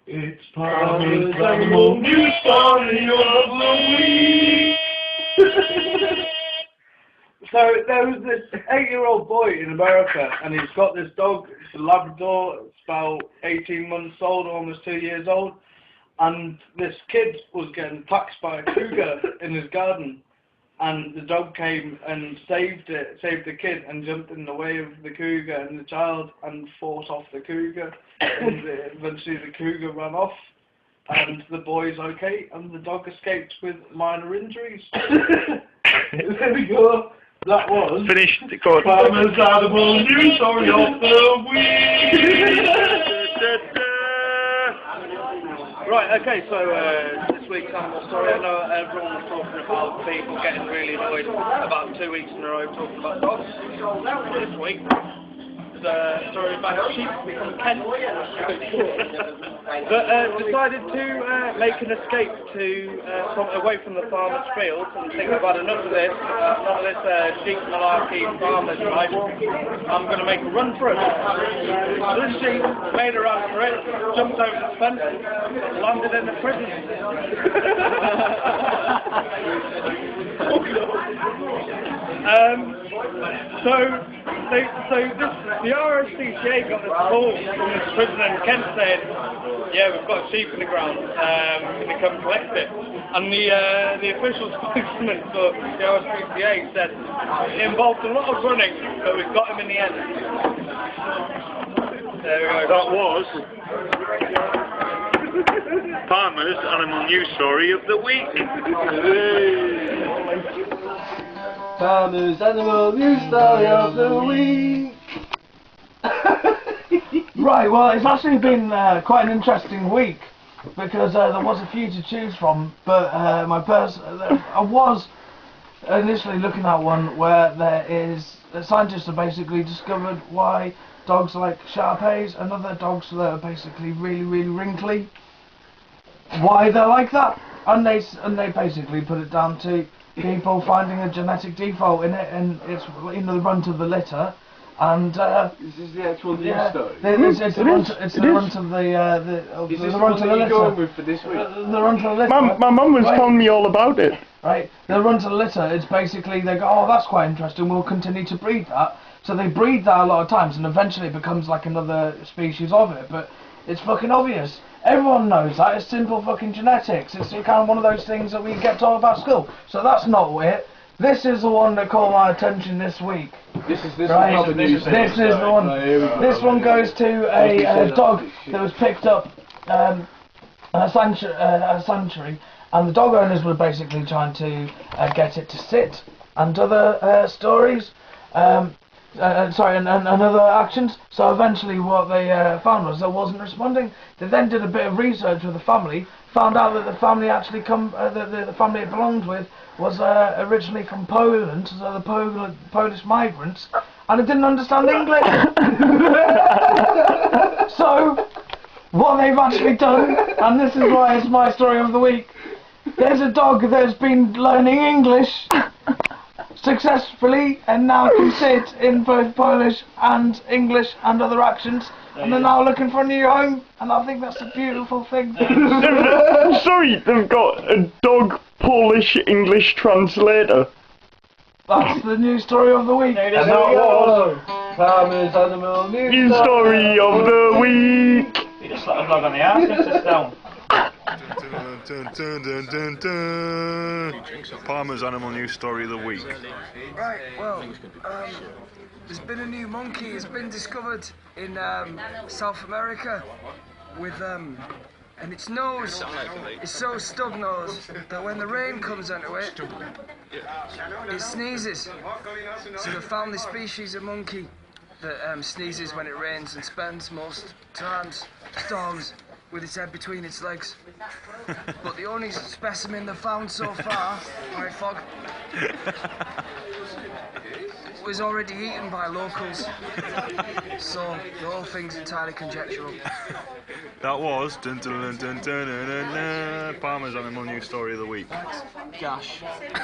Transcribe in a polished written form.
It's Palmer's Animal News Story of the Week! So there was this 8-year-old boy in America, and he's got this dog, it's a Labrador, it's about 18 months old, almost 2 years old, and this kid was getting attacked by a cougar in his garden, and the dog came and saved the kid, and jumped in the way of the cougar and the child, and fought off the cougar, and eventually the cougar ran off, and the boy's okay, and the dog escaped with minor injuries. There we go. That was finished. Go on. Palmer's Animal News Story of the Week. Right. Okay. So this week's animal story. I know everyone was talking about people getting really annoyed about 2 weeks in a row talking about dogs. This week, there's a story about a sheep from Kent that decided to make an escape away from the farmer's field, and think I've had enough of this sheep malarkey farmer's life. I'm going to make a run for it. So this sheep made a run for it, jumped over the fence, landed in the prison. The RSPCA got this call from this prison in Kent saying, yeah, we've got a sheep in the ground, can you come collect it? And the official spokesman for the RSPCA said it involved a lot of running, but we've got him in the end. There we go. That was Palmer's Animal News Story of the Week. Palmer's Animal News Story of the Week. Right, well, it's actually been quite an interesting week, because there was a few to choose from, but I was initially looking at one where scientists have basically discovered why dogs like Shar-Peis and other dogs that are basically really, really wrinkly, why they're like that, and they basically put it down to people finding a genetic default in it, and it's in the runt of the litter. And this is the actual news story. It's the runt of the litter. Is this the one that you're going with for this week? The runt of the litter. My mum was telling me all about it. Right, the runt of the litter. It's basically they go, oh, that's quite interesting. We'll continue to breed that. So they breed that a lot of times, and eventually it becomes like another species of it. But it's fucking obvious. Everyone knows that. It's simple fucking genetics. It's kind of one of those things that we get taught about school. So that's not it. This is the one that caught my attention this week. This is the one. This one goes to a dog that was picked up at a sanctuary, and the dog owners were basically trying to get it to sit, and other stories. And other actions. So eventually what they found was that it wasn't responding. They then did a bit of research with the family, found out that the family actually the family it belonged with was originally from Poland, so the Polish migrants, and it didn't understand English. So what they've actually done, and this is why it's my story of the week, there's a dog that's been learning English successfully, and now can sit in both Polish and English and other accents, and they're now looking for a new home, and I think that's a beautiful thing. Sorry, they've got a dog Polish English translator. That's the news story of the week. And that was Palmer's Animal News Story of the Week. You just let a dog on the arse and sit down. Palmer's Animal News Story of the Week. Right, well, there's been a new monkey. It's been discovered in South America with and its nose is so stub-nosed that when the rain comes onto it, it sneezes. So they found this species of monkey that sneezes when it rains and spends most storms with its head between its legs. But the only specimen they've found so far, right, Fog, was already eaten by locals. So the whole thing's entirely conjectural. That was Palmer's Animal News Story of the Week. Gosh.